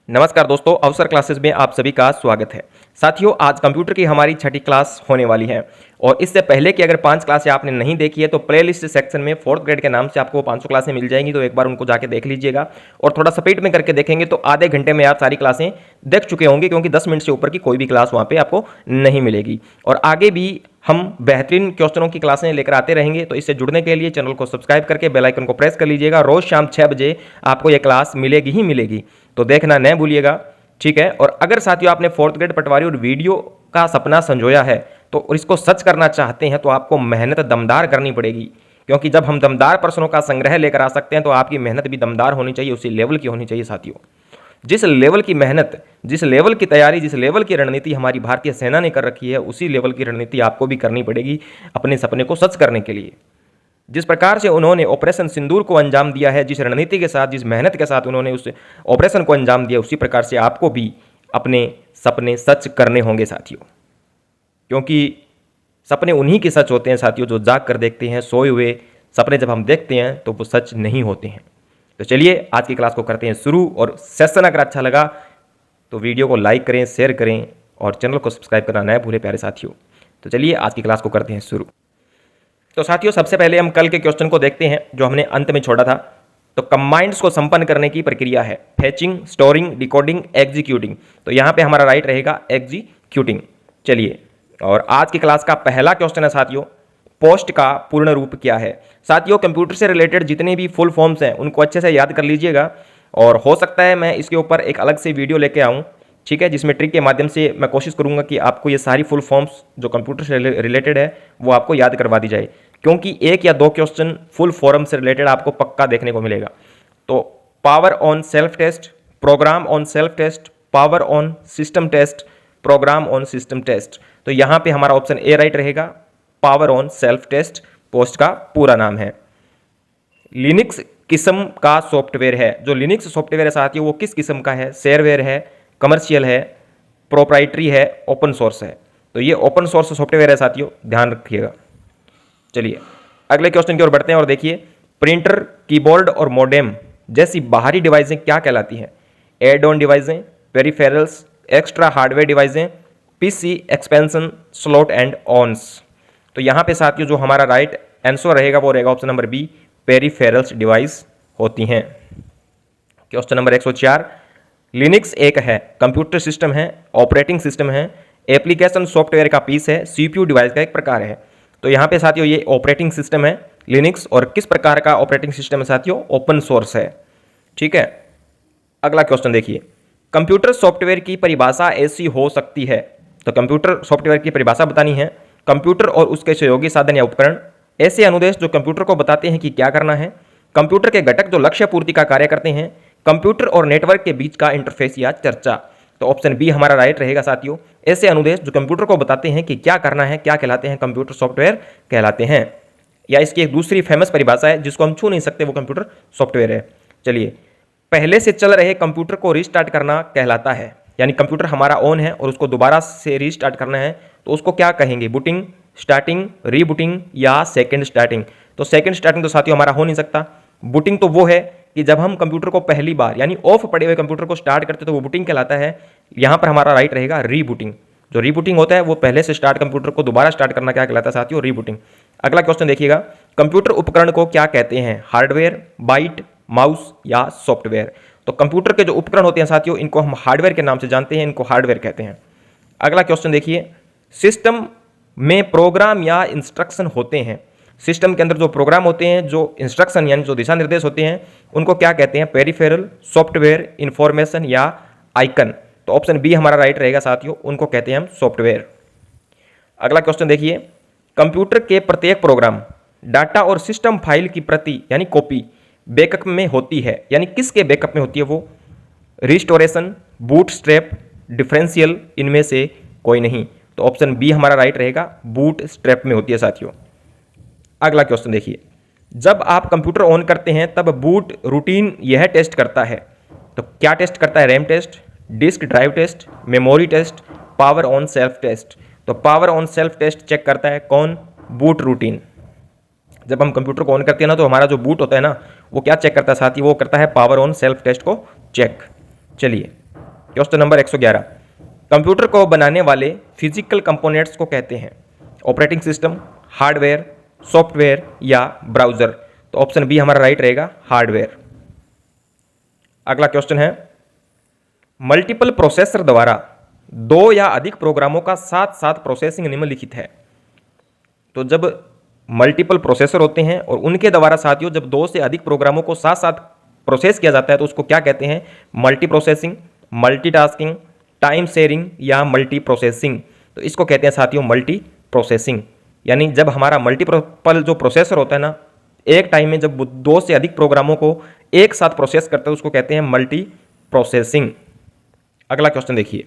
नमस्कार दोस्तों, अवसर क्लासेस में आप सभी का स्वागत है। साथियों, आज कंप्यूटर की हमारी छठी क्लास होने वाली है और इससे पहले कि अगर 5 क्लासें आपने नहीं देखी है तो प्लेलिस्ट सेक्शन में 4th ग्रेड के नाम से आपको 500 क्लासें मिल जाएंगी, तो एक बार उनको जाके देख लीजिएगा। और थोड़ा स्पीड में करके देखेंगे तो आधे घंटे में आप सारी क्लासें देख चुके होंगे, क्योंकि 10 मिनट से ऊपर की कोई भी क्लास वहाँ पर आपको नहीं मिलेगी। और आगे भी हम बेहतरीन क्वेश्चनों की क्लासें लेकर आते रहेंगे, तो इससे जुड़ने के लिए चैनल को सब्सक्राइब करके बेल आइकन को प्रेस कर लीजिएगा। रोज शाम 6 बजे आपको यह क्लास मिलेगी ही मिलेगी, तो देखना न भूलिएगा, ठीक है। और अगर साथियों आपने 4th ग्रेड पटवारी और वीडियो का सपना संजोया है तो इसको सच करना चाहते हैं तो आपको मेहनत दमदार करनी पड़ेगी, क्योंकि जब हम दमदार प्रश्नों का संग्रह लेकर आ सकते हैं तो आपकी मेहनत भी दमदार होनी चाहिए, उसी लेवल की होनी चाहिए। साथियों, जिस लेवल की मेहनत, जिस लेवल की तैयारी, जिस लेवल की रणनीति हमारी भारतीय सेना ने कर रखी है, उसी लेवल की रणनीति आपको भी करनी पड़ेगी अपने सपने को सच करने के लिए। जिस प्रकार से उन्होंने ऑपरेशन सिंदूर को अंजाम दिया है, जिस रणनीति के साथ, जिस मेहनत के साथ उन्होंने उस ऑपरेशन को अंजाम दिया, उसी प्रकार से आपको भी अपने सपने सच करने होंगे साथियों। क्योंकि सपने उन्हीं के सच होते हैं साथियों जो जाग कर देखते हैं। सोए हुए सपने जब हम देखते हैं तो वो सच नहीं होते हैं। तो चलिए आज की क्लास को करते हैं शुरू। और सेशन अगर अच्छा लगा तो वीडियो को लाइक करें, शेयर करें और चैनल को सब्सक्राइब करना न भूलें प्यारे साथियों। तो चलिए आज की क्लास को करते हैं शुरू। तो साथियों, सबसे पहले हम कल के क्वेश्चन को देखते हैं जो हमने अंत में छोड़ा था। तो कंबाइंड्स को संपन्न करने की प्रक्रिया है फैचिंग, स्टोरिंग, डिकोडिंग, एग्जीक्यूटिंग। तो यहाँ पे हमारा राइट रहेगा एग्जीक्यूटिंग। चलिए, और आज की क्लास का पहला क्वेश्चन है साथियों, पोस्ट का पूर्ण रूप क्या है। साथियों, कंप्यूटर से रिलेटेड जितने भी फुल फॉर्म्स हैं उनको अच्छे से याद कर लीजिएगा, और हो सकता है मैं इसके ऊपर एक अलग से वीडियो लेके आऊँ, ठीक है, जिसमें ट्रिक के माध्यम से मैं कोशिश करूंगा कि आपको ये सारी फुल फॉर्म्स जो कंप्यूटर से रिलेटेड है वो आपको याद करवा दी जाए, क्योंकि 1 या 2 क्वेश्चन फुल फॉर्म से रिलेटेड आपको पक्का देखने को मिलेगा। तो power on self test, program on self test, power on system test, program on system test. तो यहाँ पे हमारा ऑप्शन ए राइट रहेगा, power on self test POST का पूरा नाम है। लिनक्स किस्म का सॉफ्टवेयर है। जो लिनक्स सॉफ्टवेयर है साथियों वो किस किस्म का है? शेयरवेयर है, कमर्शियल है, प्रोप्राइटरी है, ओपन सोर्स है। तो ये ओपन सोर्स सॉफ्टवेयर है साथियों, ध्यान रखिएगा। चलिए अगले क्वेश्चन की ओर बढ़ते हैं और देखिए, प्रिंटर, कीबोर्ड और मोडेम जैसी बाहरी डिवाइसें क्या कहलाती हैं? एड ऑन डिवाइसें, पेरिफेरल्स, एक्स्ट्रा हार्डवेयर डिवाइसें, PC expansion, slot and ons. तो यहाँ पे साथियों जो हमारा राइट आंसर रहेगा वो रहेगा option number B, peripherals device होती हैं। क्वेश्चन नंबर 104, लिनक्स एक है, कंप्यूटर सिस्टम है, ऑपरेटिंग सिस्टम है, एप्लीकेशन सॉफ्टवेयर का पीस है, सीपीयू डिवाइस का एक प्रकार है। तो यहाँ पे साथियों ये ऑपरेटिंग सिस्टम है लिनक्स, और किस प्रकार का ऑपरेटिंग सिस्टम है साथियों? ओपन सोर्स है, ठीक है। अगला क्वेश्चन देखिए, कंप्यूटर सॉफ्टवेयर की परिभाषा ऐसी हो सकती है। तो कंप्यूटर सॉफ्टवेयर की परिभाषा बतानी है, कंप्यूटर और उसके सहयोगी साधन या उपकरण, ऐसे अनुदेश जो कंप्यूटर को बताते हैं कि क्या करना है, कंप्यूटर के घटक जो लक्ष्य पूर्ति का कार्य करते हैं, कंप्यूटर और नेटवर्क के बीच का इंटरफेस या चर्चा। तो ऑप्शन बी हमारा राइट रहेगा साथियों, ऐसे अनुदेश जो कंप्यूटर को बताते हैं कि क्या करना है, क्या कहलाते हैं? कंप्यूटर सॉफ्टवेयर कहलाते हैं। या इसकी एक दूसरी फेमस परिभाषा है जिसको हम छू नहीं सकते, वो कंप्यूटर सॉफ्टवेयर है। चलिए, पहले से चल रहे कंप्यूटर को रीस्टार्ट करना कहलाता है। यानी कंप्यूटर हमारा ऑन है और उसको दोबारा से रीस्टार्ट करना है तो उसको क्या कहेंगे? बूटिंग, स्टार्टिंग, रीबूटिंग या सेकेंड स्टार्टिंग। तो सेकेंड स्टार्टिंग तो साथियों हमारा हो नहीं सकता। बूटिंग तो वो है कि जब हम कंप्यूटर को पहली बार यानी ऑफ पड़े हुए कंप्यूटर को स्टार्ट करते तो वो बूटिंग कहलाता है। यहाँ पर हमारा राइट रहेगा रीबूटिंग। जो रीबूटिंग होता है वो पहले से स्टार्ट कंप्यूटर को दोबारा स्टार्ट करना क्या कहलाता है साथियों? रीबूटिंग। अगला क्वेश्चन देखिएगा, कंप्यूटर उपकरण को क्या कहते हैं? हार्डवेयर, बाइट, माउस या सॉफ्टवेयर। तो कंप्यूटर के जो उपकरण होते हैं साथियों इनको हम हार्डवेयर के नाम से जानते हैं, इनको हार्डवेयर कहते हैं। अगला क्वेश्चन देखिए, सिस्टम में प्रोग्राम या इंस्ट्रक्शन होते हैं। सिस्टम के अंदर जो प्रोग्राम होते हैं, जो इंस्ट्रक्शन यानी जो दिशा निर्देश होते हैं, उनको क्या कहते हैं? पेरिफेरल, सॉफ्टवेयर, इंफॉर्मेशन या आइकन। तो ऑप्शन बी हमारा राइट रहेगा साथियों, उनको कहते हैं हम सॉफ्टवेयर। अगला क्वेश्चन देखिए, कंप्यूटर के प्रत्येक प्रोग्राम, डाटा और सिस्टम फाइल की प्रति यानी कॉपी बैकअप में होती है। यानी किसके बैकअप में होती है वो? रिस्टोरेशन, बूटस्ट्रैप, डिफरेंशियल, इनमें से कोई नहीं। तो ऑप्शन बी हमारा राइट रहेगा, बूटस्ट्रैप में होती है साथियों। अगला क्वेश्चन देखिए, जब आप कंप्यूटर ऑन करते हैं तब बूट रूटीन यह टेस्ट करता है। तो क्या टेस्ट करता है? RAM test, disk drive test, memory test, power on self test. तो power on self test check करता है कौन? Boot routine. जब हम कंप्यूटर को ऑन करते हैं ना तो हमारा जो बूट होता है ना वो क्या चेक करता है साथी? वो करता है पावर ऑन सेल्फ टेस्ट को चेक। चलिए क्वेश्चन नंबर 111, कंप्यूटर को बनाने वाले फिजिकल कंपोनेंट्स को कहते हैं ऑपरेटिंग सिस्टम, हार्डवेयर, सॉफ्टवेयर या ब्राउजर। तो ऑप्शन बी हमारा राइट रहेगा, हार्डवेयर। अगला क्वेश्चन है, मल्टीपल प्रोसेसर द्वारा दो या अधिक प्रोग्रामों का साथ साथ प्रोसेसिंग निम्नलिखित है। तो जब मल्टीपल प्रोसेसर होते हैं और उनके द्वारा साथियों जब दो से अधिक प्रोग्रामों को साथ साथ प्रोसेस किया जाता है तो उसको क्या कहते हैं? Multi processing, multitasking, time sharing या मल्टी प्रोसेसिंग। तो इसको कहते हैं साथियों मल्टी प्रोसेसिंग। यानी जब हमारा मल्टीपल जो प्रोसेसर होता है ना, एक टाइम में जब दो से अधिक प्रोग्रामों को एक साथ प्रोसेस करते हैं उसको कहते हैं मल्टी प्रोसेसिंग। अगला क्वेश्चन देखिए,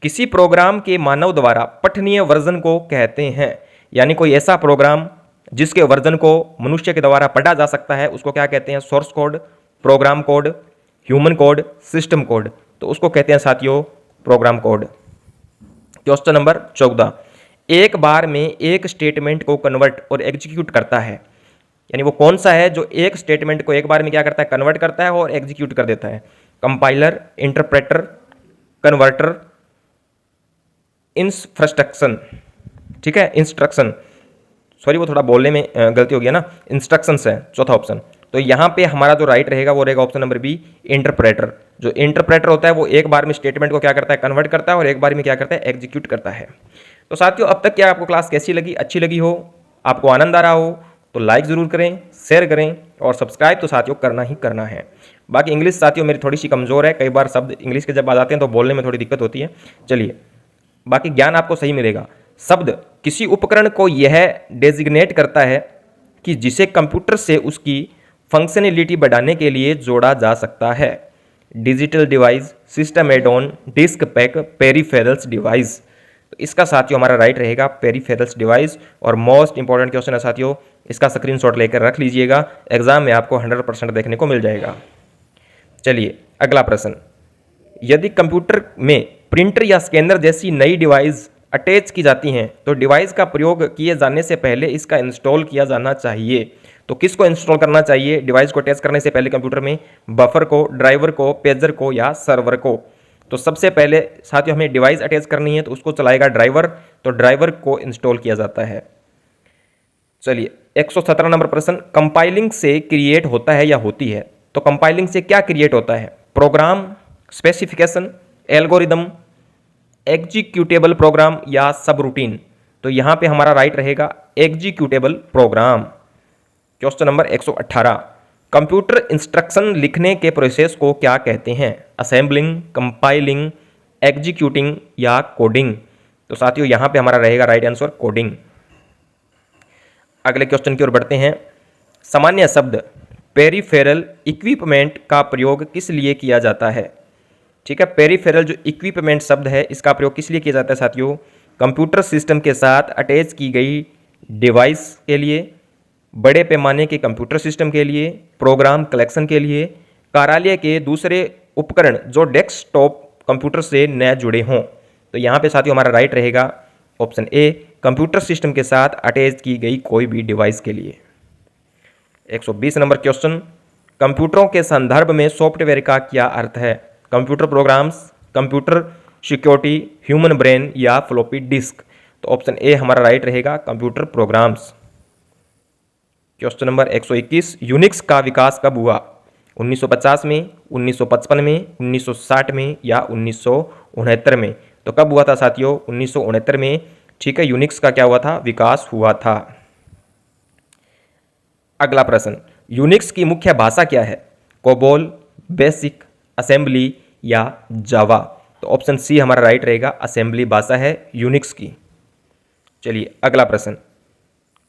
किसी प्रोग्राम के मानव द्वारा पठनीय वर्जन को कहते हैं। यानी कोई ऐसा प्रोग्राम जिसके वर्जन को मनुष्य के द्वारा पढ़ा जा सकता है उसको क्या कहते हैं? Source code, program code, human code, system code. तो उसको कहते हैं साथियों प्रोग्राम कोड। क्वेश्चन नंबर 14, एक बार में एक स्टेटमेंट को कन्वर्ट और एग्जीक्यूट करता है। यानी वो कौन सा है जो एक स्टेटमेंट को एक बार में क्या करता है? कन्वर्ट करता है और एग्जीक्यूट कर देता है। Compiler, interpreter, converter, instruction. ठीक है, इंस्ट्रक्शन, सॉरी वो थोड़ा बोलने में गलती हो गया ना, इंस्ट्रक्शंस है चौथा ऑप्शन। तो यहाँ पे हमारा जो राइट रहेगा वो रहेगा ऑप्शन नंबर बी, इंटरप्रेटर। जो इंटरप्रेटर होता है वो एक बार में स्टेटमेंट को क्या करता है? कन्वर्ट करता है और एक बार में क्या करता है? एग्जीक्यूट करता है। तो साथियों अब तक क्या आपको क्लास कैसी लगी? अच्छी लगी हो, आपको आनंद आ रहा हो तो लाइक ज़रूर करें, शेयर करें और सब्सक्राइब तो साथियों करना ही करना है। बाकी इंग्लिश साथियों मेरी थोड़ी सी कमज़ोर है, कई बार शब्द इंग्लिश के जब आ जाते हैं तो बोलने में थोड़ी दिक्कत होती है। चलिए, बाकी ज्ञान आपको सही मिलेगा। शब्द किसी उपकरण को यह डेजिग्नेट करता है कि जिसे कंप्यूटर से उसकी फंक्शनैलिटी बढ़ाने के लिए जोड़ा जा सकता है। Digital device, system add on, disk pack, peripherals device. तो इसका साथियों हमारा राइट रहेगा पेरिफेरल्स डिवाइस। और मोस्ट इंपॉर्टेंट क्वेश्चन है साथियों, इसका स्क्रीनशॉट लेकर रख लीजिएगा, एग्जाम में आपको 100% देखने को मिल जाएगा। चलिए अगला प्रश्न, यदि कंप्यूटर में प्रिंटर या स्कैनर जैसी नई डिवाइस अटैच की जाती हैं तो डिवाइस का प्रयोग किए जाने से पहले इसका इंस्टॉल किया जाना चाहिए। तो किसको इंस्टॉल करना चाहिए डिवाइस को अटैच करने से पहले कंप्यूटर में? बफर को, ड्राइवर को, पेजर को या सर्वर को? तो सबसे पहले साथियों हमें डिवाइस अटैच करनी है तो उसको चलाएगा ड्राइवर, तो ड्राइवर को इंस्टॉल किया जाता है। चलिए 117 नंबर प्रश्न, कंपाइलिंग से क्रिएट होता है या होती है? तो कंपाइलिंग से क्या क्रिएट होता है? Program, specification, algorithm, executable program या सब रूटीन? तो यहां पे हमारा राइट रहेगा executable program. Question number 118, computer instruction लिखने के प्रोसेस को क्या कहते हैं? असेंबलिंग, कंपाइलिंग, एग्जीक्यूटिंग या कोडिंग? तो साथियों यहां पे हमारा रहेगा राइट आंसर कोडिंग। अगले क्वेश्चन की ओर बढ़ते हैं। सामान्य शब्द पेरिफेरल इक्विपमेंट का प्रयोग किस लिए किया जाता है? ठीक है, पेरिफेरल जो इक्विपमेंट शब्द है इसका प्रयोग किस लिए किया जाता है साथियों? कंप्यूटर सिस्टम के साथ अटैच की गई डिवाइस के लिए, बड़े पैमाने के कंप्यूटर सिस्टम के लिए, प्रोग्राम कलेक्शन के लिए, कार्यालय के दूसरे उपकरण जो डेस्कटॉप कंप्यूटर से न जुड़े हों। तो यहाँ पे साथियों हमारा राइट रहेगा ऑप्शन ए, कंप्यूटर सिस्टम के साथ अटैच की गई कोई भी डिवाइस के लिए। 120 नंबर क्वेश्चन, कंप्यूटरों के संदर्भ में सॉफ्टवेयर का क्या अर्थ है? Computer programs, computer security, human brain या फ्लॉपी डिस्क? तो ऑप्शन ए हमारा राइट रहेगा computer programs. Question number 121, Unix का विकास कब हुआ? 1950 में, 1955 में, 1960 में या 1969 में? तो कब हुआ था साथियों? 1969 में। ठीक है, यूनिक्स का क्या हुआ था? विकास हुआ था। अगला प्रश्न, यूनिक्स की मुख्य भाषा क्या है? कोबोल, बेसिक, असेंबली या जावा? तो ऑप्शन सी हमारा राइट रहेगा, असेंबली भाषा है यूनिक्स की। चलिए अगला प्रश्न,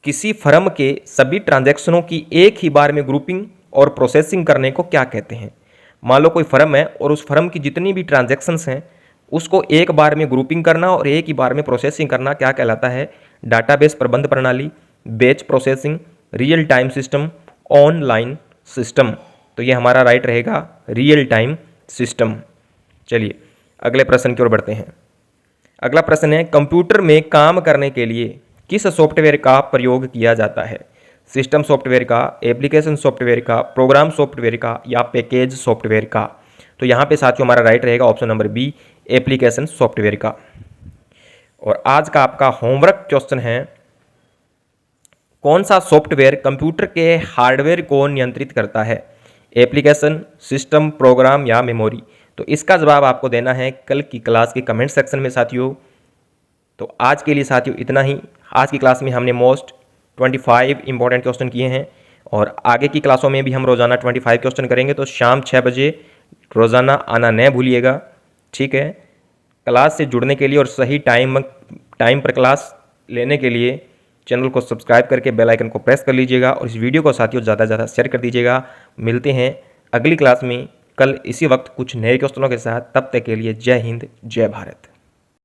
किसी फर्म के सभी ट्रांजैक्शनों की एक ही बार में ग्रुपिंग और प्रोसेसिंग करने को क्या कहते हैं? मान लो कोई फर्म है और उस फर्म की जितनी भी ट्रांजैक्शंस हैं उसको एक बार में ग्रुपिंग करना और एक ही बार में प्रोसेसिंग करना क्या कहलाता है? डाटाबेस प्रबंध प्रणाली, batch processing, real time system, online system? तो ये हमारा राइट रहेगा रियल टाइम सिस्टम। चलिए अगले प्रश्न की ओर बढ़ते हैं। अगला प्रश्न है, कंप्यूटर में काम करने के लिए किस सॉफ्टवेयर का प्रयोग किया जाता है? सिस्टम सॉफ्टवेयर का, एप्लीकेशन सॉफ्टवेयर का, प्रोग्राम सॉफ्टवेयर का या पैकेज सॉफ्टवेयर का? तो तो यहाँ पे साथियों हमारा राइट रहेगा option number B, application software का। और आज का आपका होमवर्क क्वेश्चन है, कौन सा सॉफ्टवेयर कंप्यूटर के हार्डवेयर को नियंत्रित करता है? एप्लीकेशन, सिस्टम, प्रोग्राम या मेमोरी? तो इसका जवाब आपको देना है कल की क्लास के कमेंट सेक्शन में साथियों। तो आज के लिए साथियों इतना ही। आज की क्लास में हमने मोस्ट 25 इंपॉर्टेंट क्वेश्चन किए हैं और आगे की क्लासों में भी हम रोज़ाना 25 क्वेश्चन करेंगे। तो शाम 6 बजे रोज़ाना आना न भूलिएगा, ठीक है। क्लास से जुड़ने के लिए और सही टाइम पर क्लास लेने के लिए चैनल को सब्सक्राइब करके बेल आइकन को प्रेस कर लीजिएगा और इस वीडियो को साथियों ज़्यादा से ज़्यादा शेयर कर दीजिएगा। मिलते हैं अगली क्लास में कल इसी वक्त कुछ नए क्वेश्चनों के साथ। तब तक के लिए जय हिंद, जय भारत।